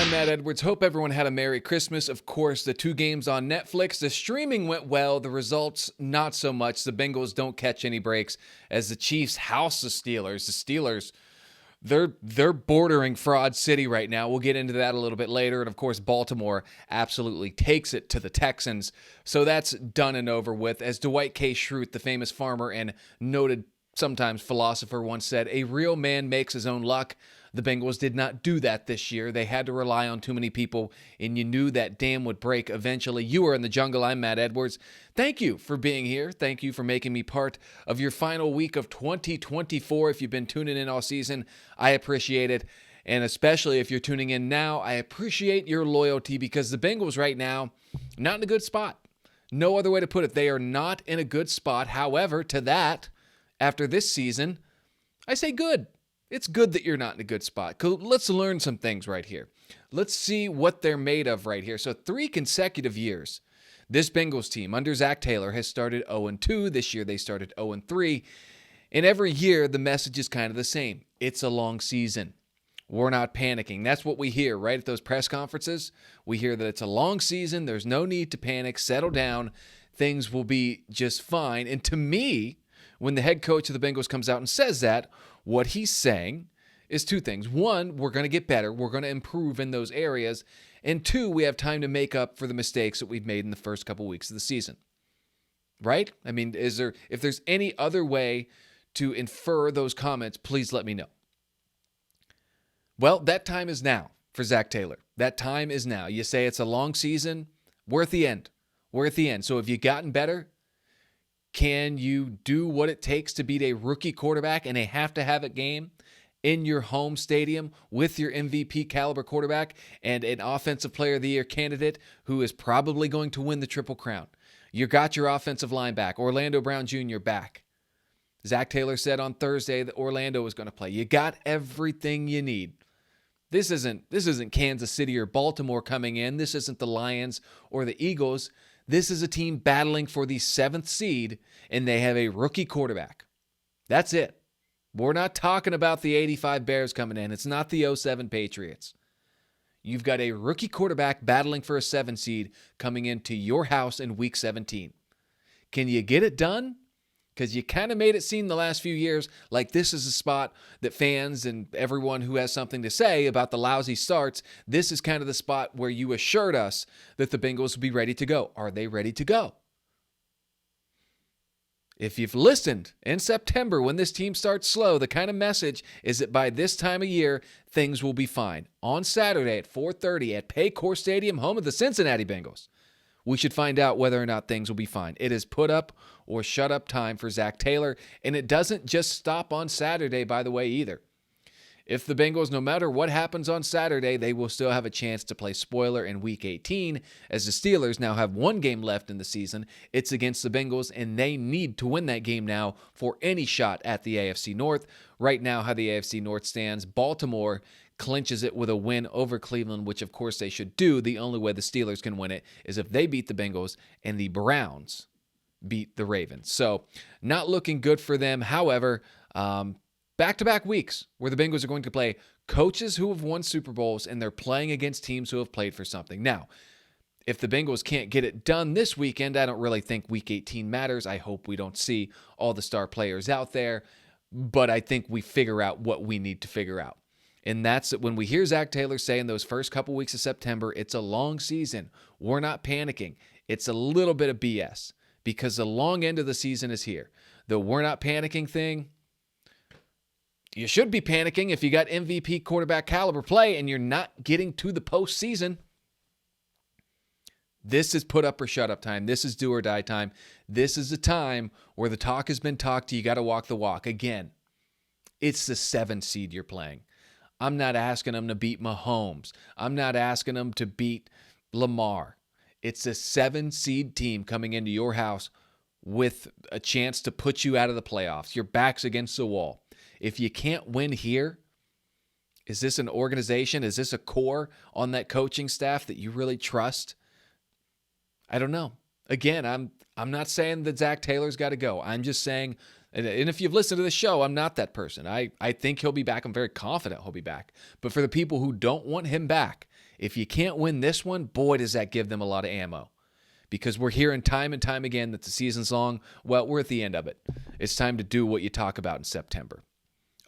I'm Matt Edwards. Hope everyone had a Merry Christmas. Of course, the 2 games on Netflix. The streaming went well. The results, not so much. The Bengals don't catch any breaks as the Chiefs house the Steelers. The Steelers, they're bordering Fraud City right now. We'll get into that a little bit later. And of course, Baltimore absolutely takes it to the Texans. So that's done and over with. As Dwight K. Schrute, the famous farmer and noted sometimes philosopher, once said, a real man makes his own luck. The Bengals did not do that this year. They had to rely on too many people, and you knew that dam would break eventually. You are in the jungle. I'm Matt Edwards. Thank you for being here. Thank you for making me part of your final week of 2024. If you've been tuning in all season, I appreciate it. And especially if you're tuning in now, I appreciate your loyalty because the Bengals right now, not in a good spot. No other way to put it. They are not in a good spot. However, to that, after this season, I say good. It's good that you're not in a good spot. Let's learn some things right here. Let's see what they're made of right here. So 3 consecutive years, this Bengals team under Zach Taylor has started 0-2. This year they started 0-3. And every year the message is kind of the same. It's a long season. We're not panicking. That's what we hear, right? At those press conferences, we hear that it's a long season. There's no need to panic. Settle down. Things will be just fine. And to me, when the head coach of the Bengals comes out and says that, what he's saying is 2 things. 1, we're going to get better. We're going to improve in those areas. And 2, we have time to make up for the mistakes that we've made in the first couple weeks of the season. Right? I mean, if there's any other way to infer those comments, please let me know. Well, that time is now for Zach Taylor. That time is now. You say it's a long season. We're at the end. We're at the end. So have you gotten better? Can you do what it takes to beat a rookie quarterback in a have-to-have-it game in your home stadium with your MVP caliber quarterback and an Offensive Player of the Year candidate who is probably going to win the Triple Crown? You got your offensive line back. Orlando Brown Jr. back. Zach Taylor said on Thursday that Orlando was going to play. You got everything you need. This isn't Kansas City or Baltimore coming in. This isn't the Lions or the Eagles. This is a team battling for the 7th seed, and they have a rookie quarterback. That's it. We're not talking about the 85 Bears coming in. It's not the 07 Patriots. You've got a rookie quarterback battling for a 7 seed coming into your house in Week 17. Can you get it done? Because you kind of made it seem the last few years like this is a spot that fans and everyone who has something to say about the lousy starts, this is kind of the spot where you assured us that the Bengals would be ready to go. Are they ready to go? If you've listened in September when this team starts slow, the kind of message is that by this time of year, things will be fine. On Saturday at 4:30 at Paycor Stadium, home of the Cincinnati Bengals, we should find out whether or not things will be fine. It is put up or shut up time for Zach Taylor, and it doesn't just stop on Saturday, by the way, either. If the Bengals, no matter what happens on Saturday, they will still have a chance to play spoiler in Week 18, as the Steelers now have 1 game left in the season. It's against the Bengals, and they need to win that game now for any shot at the AFC North. Right now, how the AFC North stands, Baltimore clinches it with a win over Cleveland, which of course they should do. The only way the Steelers can win it is if they beat the Bengals and the Browns beat the Ravens. So not looking good for them. However, back-to-back weeks where the Bengals are going to play coaches who have won Super Bowls and they're playing against teams who have played for something. Now, if the Bengals can't get it done this weekend, I don't really think Week 18 matters. I hope we don't see all the star players out there, but I think we figure out what we need to figure out. And that's when we hear Zach Taylor say in those first couple weeks of September, it's a long season. We're not panicking. It's a little bit of BS because the long end of the season is here. The we're not panicking thing, you should be panicking if you got MVP quarterback caliber play and you're not getting to the postseason. This is put up or shut up time. This is do or die time. This is the time where the talk has been talked. You got to walk the walk. Again, it's the 7 seed you're playing. I'm not asking them to beat Mahomes. I'm not asking them to beat Lamar. It's a 7 seed team coming into your house with a chance to put you out of the playoffs. Your back's against the wall. If you can't win here, is this an organization? Is this a core on that coaching staff that you really trust? I don't know. Again, I'm not saying that Zach Taylor's got to go. I'm just saying And if you've listened to the show, I'm not that person. I think he'll be back. I'm very confident he'll be back. But for the people who don't want him back, if you can't win this one, boy, does that give them a lot of ammo. Because we're hearing time and time again that the season's long. Well, we're at the end of it. It's time to do what you talk about in September.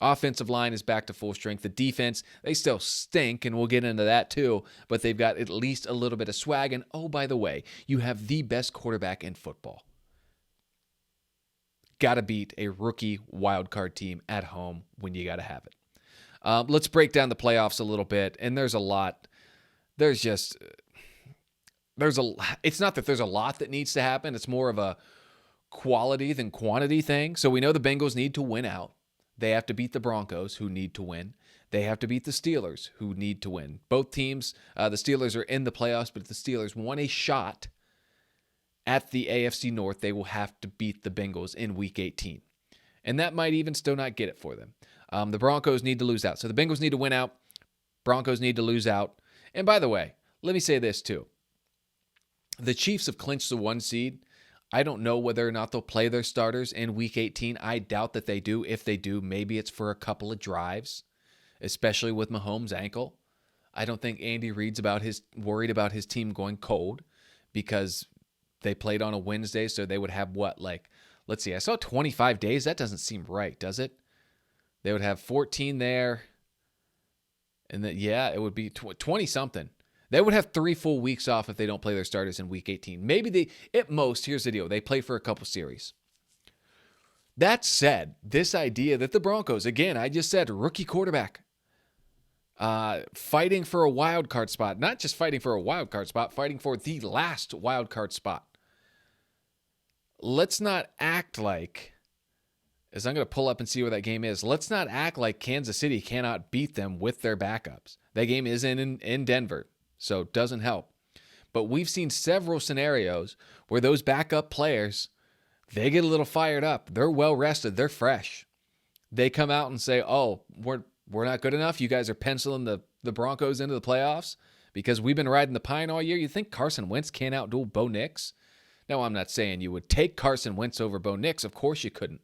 Offensive line is back to full strength. The defense, they still stink, and we'll get into that too, but they've got at least a little bit of swag. And oh, by the way, you have the best quarterback in football. Got to beat a rookie wildcard team at home when you got to have it. Let's break down the playoffs a little bit, and there's a lot. It's not that there's a lot that needs to happen. It's more of a quality than quantity thing. So we know the Bengals need to win out. They have to beat the Broncos, who need to win. They have to beat the Steelers, who need to win. Both teams, the Steelers are in the playoffs, but if the Steelers want a shot at the AFC North, they will have to beat the Bengals in Week 18. And that might even still not get it for them. The Broncos need to lose out. So the Bengals need to win out. Broncos need to lose out. And by the way, let me say this too. The Chiefs have clinched the 1 seed. I don't know whether or not they'll play their starters in Week 18. I doubt that they do. If they do, maybe it's for a couple of drives, especially with Mahomes' ankle. I don't think Andy Reid's worried about his team going cold because they played on a Wednesday, so they would have let's see, I saw 25 days. That doesn't seem right, does it? They would have 14 there, and then, it would be 20-something. They would have 3 full weeks off if they don't play their starters in Week 18. Maybe at most, here's the deal, they play for a couple series. That said, this idea that the Broncos, again, I just said, rookie quarterback, fighting for a wild card spot, not just fighting for a wild card spot, fighting for the last wild card spot. Let's not act like, as I'm going to pull up and see where that game is, let's not act like Kansas City cannot beat them with their backups. That game is in Denver, so it doesn't help. But we've seen several scenarios where those backup players, they get a little fired up. They're well rested. They're fresh. They come out and say, oh, we're not good enough. You guys are penciling the Broncos into the playoffs because we've been riding the pine all year. You think Carson Wentz can't outduel Bo Nix? Now, I'm not saying you would take Carson Wentz over Bo Nix. Of course you couldn't.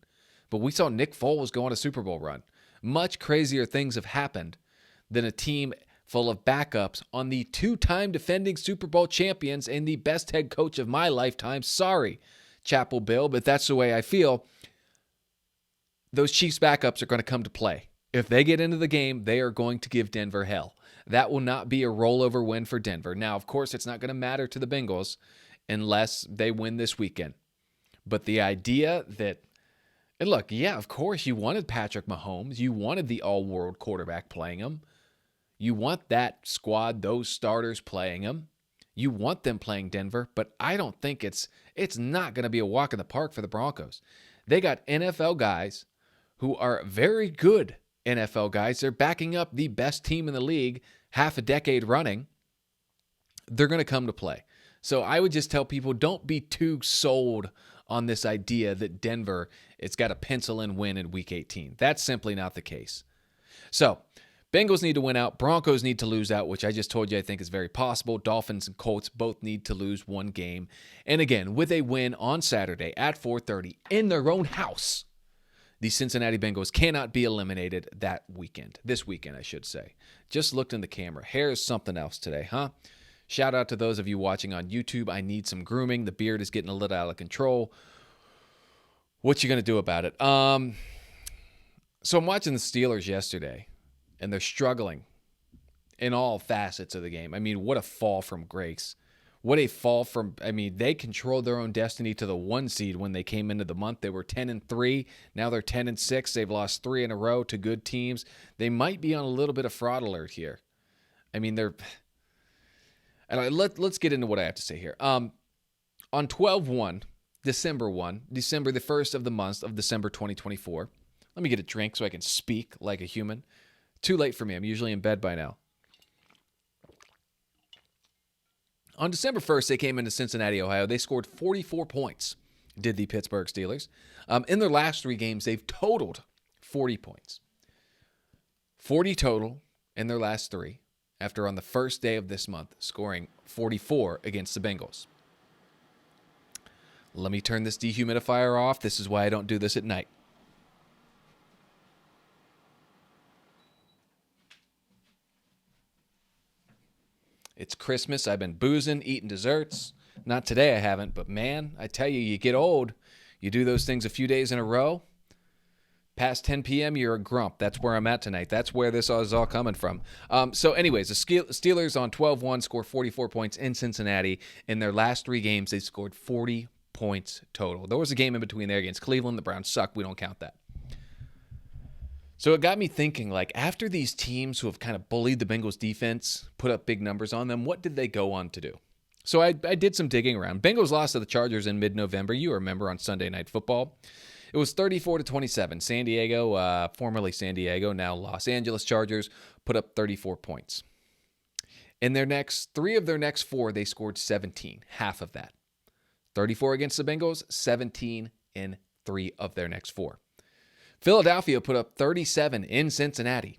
But we saw Nick Foles go on a Super Bowl run. Much crazier things have happened than a team full of backups on the 2-time defending Super Bowl champions and the best head coach of my lifetime. Sorry, Chapel Bill, but that's the way I feel. Those Chiefs backups are going to come to play. If they get into the game, they are going to give Denver hell. That will not be a rollover win for Denver. Now, of course, it's not going to matter to the Bengals unless they win this weekend. But the idea that, and look, yeah, of course, you wanted Patrick Mahomes. You wanted the all-world quarterback playing him. You want that squad, those starters playing him. You want them playing Denver, but I don't think it's not going to be a walk in the park for the Broncos. They got NFL guys who are very good NFL guys. They're backing up the best team in the league half a decade running. They're going to come to play. So I would just tell people, don't be too sold on this idea that Denver, it's got a pencil-in win in Week 18. That's simply not the case. So Bengals need to win out. Broncos need to lose out, which I just told you I think is very possible. Dolphins and Colts both need to lose one game. And again, with a win on Saturday at 4:30 in their own house, the Cincinnati Bengals cannot be eliminated this weekend, I should say. Just looked in the camera. Hair is something else today, huh? Shout out to those of you watching on YouTube. I need some grooming. The beard is getting a little out of control. What you going to do about it? So I'm watching the Steelers yesterday, and they're struggling in all facets of the game. I mean, what a fall from grace. What a fall from, they controlled their own destiny to the 1 seed when they came into the month. They were 10-3. Now they're 10-6. They've lost 3 in a row to good teams. They might be on a little bit of fraud alert here. Let's get into what I have to say here. On 12/1, December the 1st of the month of December 2024. Let me get a drink so I can speak like a human. Too late for me. I'm usually in bed by now. On December 1st, they came into Cincinnati, Ohio. They scored 44 points, did the Pittsburgh Steelers. In their last 3 games, they've totaled 40 points. 40 total in their last 3, after on the first day of this month, scoring 44 against the Bengals. Let me turn this dehumidifier off. This is why I don't do this at night. It's Christmas. I've been boozing, eating desserts. Not today, I haven't, but man, I tell you, you get old. You do those things a few days in a row. Past 10 p.m., you're a grump. That's where I'm at tonight. That's where this is all coming from. So anyways, the Steelers on 12-1 score 44 points in Cincinnati. In their last 3 games, they scored 40 points total. There was a game in between there against Cleveland. The Browns suck. We don't count that. So it got me thinking, like, after these teams who have kind of bullied the Bengals defense, put up big numbers on them, what did they go on to do? So I did some digging around. Bengals lost to the Chargers in mid-November. You remember on Sunday Night Football. It was 34-27. San Diego, formerly San Diego, now Los Angeles Chargers, put up 34 points. In their next 3 of their next 4, they scored 17, half of that. 34 against the Bengals, 17 in 3 of their next 4. Philadelphia put up 37 in Cincinnati.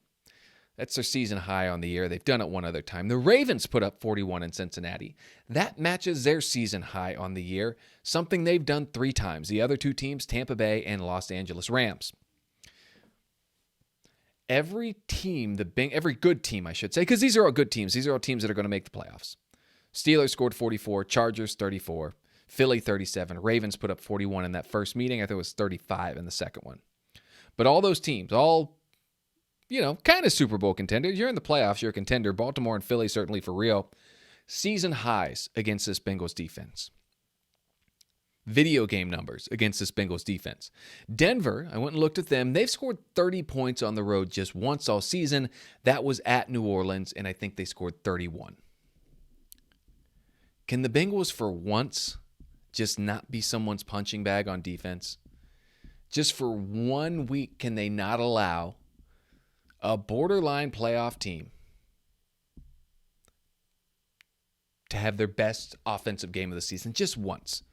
That's their season high on the year. They've done it one other time. The Ravens put up 41 in Cincinnati. That matches their season high on the year, something they've done 3 times. The other 2 teams, Tampa Bay and Los Angeles Rams. Every team, every good team, I should say, because these are all good teams. These are all teams that are going to make the playoffs. Steelers scored 44, Chargers 34, Philly 37. Ravens put up 41 in that first meeting. I think it was 35 in the second one. But all those teams, all kind of Super Bowl contenders. You're in the playoffs, you're a contender. Baltimore and Philly certainly for real. Season highs against this Bengals defense. Video game numbers against this Bengals defense. Denver, I went and looked at them. They've scored 30 points on the road just once all season. That was at New Orleans, and I think they scored 31. Can the Bengals for once just not be someone's punching bag on defense? Just for 1 week, can they not allow a borderline playoff team to have their best offensive game of the season just once?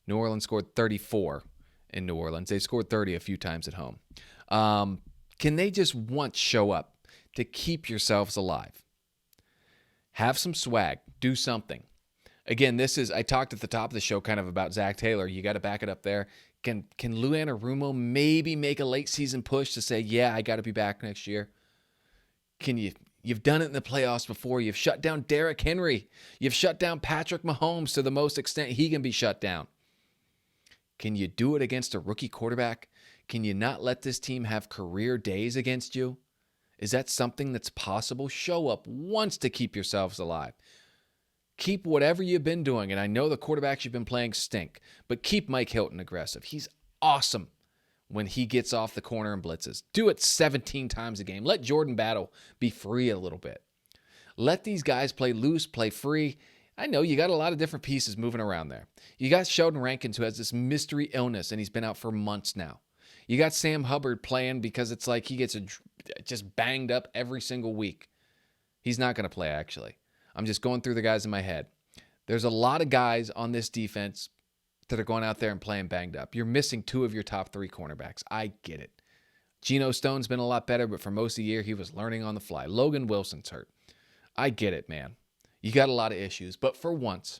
New Orleans scored 34 in New Orleans. They scored 30 a few times at home. Can they just once show up to keep yourselves alive? Have some swag. Do something. Again, I talked at the top of the show kind of about Zach Taylor. You got to back it up there. Can Lou Anarumo maybe make a late season push to say, yeah, I got to be back next year? You've done it in the playoffs before. You've shut down Derrick Henry. You've shut down Patrick Mahomes to the most extent he can be shut down. Can you do it against a rookie quarterback? Can you not let this team have career days against you? Is that something that's possible? Show up once to keep yourselves alive. Keep whatever you've been doing, and I know the quarterbacks you've been playing stink, but keep Mike Hilton aggressive. He's awesome when he gets off the corner and blitzes. Do it 17 times a game. Let Jordan Battle be free a little bit. Let these guys play loose, play free. I know you got a lot of different pieces moving around there. You got Sheldon Rankins, who has this mystery illness, and he's been out for months now. You got Sam Hubbard playing because it's like he gets just banged up every single week. He's not going to play, actually. I'm just going through the guys in my head. There's a lot of guys on this defense that are going out there and playing banged up. You're missing 2 of your top 3 cornerbacks. I get it. Geno Stone's been a lot better, but for most of the year, he was learning on the fly. Logan Wilson's hurt. I get it, man. You got a lot of issues, but for once,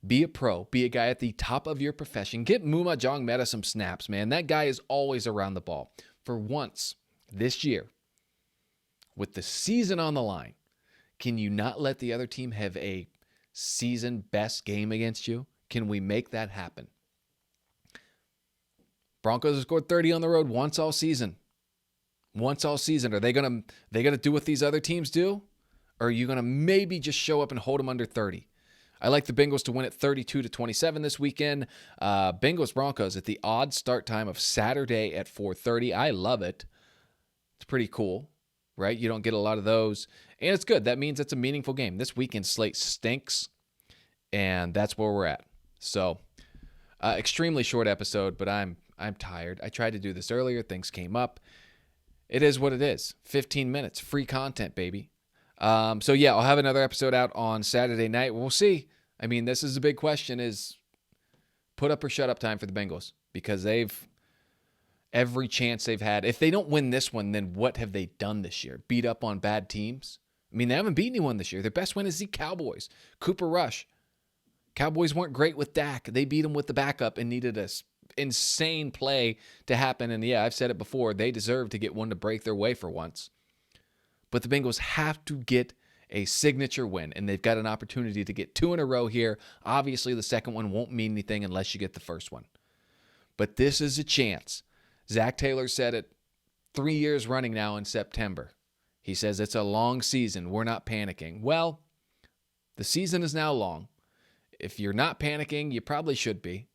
be a pro. Be a guy at the top of your profession. Get Muma Jongmeta some snaps, man. That guy is always around the ball. For once, this year, with the season on the line, can you not let the other team have a season best game against you? Can we make that happen? Broncos have scored 30 on the road once all season. Once all season. Are they gonna do what these other teams do? Or are you gonna maybe just show up and hold them under 30? I like the Bengals to win at 32-27 this weekend. Bengals Broncos at the odd start time of Saturday at 4:30. I love it. It's pretty cool, right? You don't get a lot of those. And it's good. That means it's a meaningful game. This weekend slate stinks, and that's where we're at. So, extremely short episode, but I'm tired. I tried to do this earlier. Things came up. It is what it is. 15 minutes. Free content, baby. So, yeah, I'll have another episode out on Saturday night. We'll see. I mean, this is a big question, is put up or shut up time for the Bengals, because every chance they've had. If they don't win this one, then what have they done this year? Beat up on bad teams? I mean, they haven't beat anyone this year. Their best win is the Cowboys. Cooper Rush. Cowboys weren't great with Dak. They beat him with the backup and needed a insane play to happen. And yeah, I've said it before. They deserve to get one to break their way for once. But the Bengals have to get a signature win, and they've got an opportunity to get 2 in a row here. Obviously, the second one won't mean anything unless you get the first one. But this is a chance. Zach Taylor said it 3 years running now in September. He says it's a long season. We're not panicking. Well, the season is now long. If you're not panicking, you probably should be.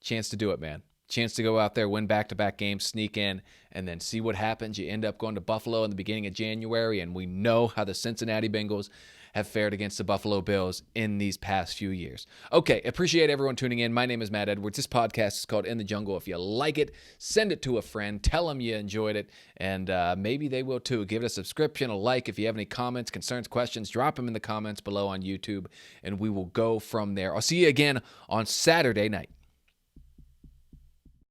Chance to do it, man. Chance to go out there, win back-to-back games, sneak in, and then see what happens. You end up going to Buffalo in the beginning of January, and we know how the Cincinnati Bengals have fared against the Buffalo Bills in these past few years. Okay, appreciate everyone tuning in. My name is Matt Edwards. This podcast is called In the Jungle. If you like it, send it to a friend. Tell them you enjoyed it, and maybe they will too. Give it a subscription, a like. If you have any comments, concerns, questions, drop them in the comments below on YouTube, and we will go from there. I'll see you again on Saturday night.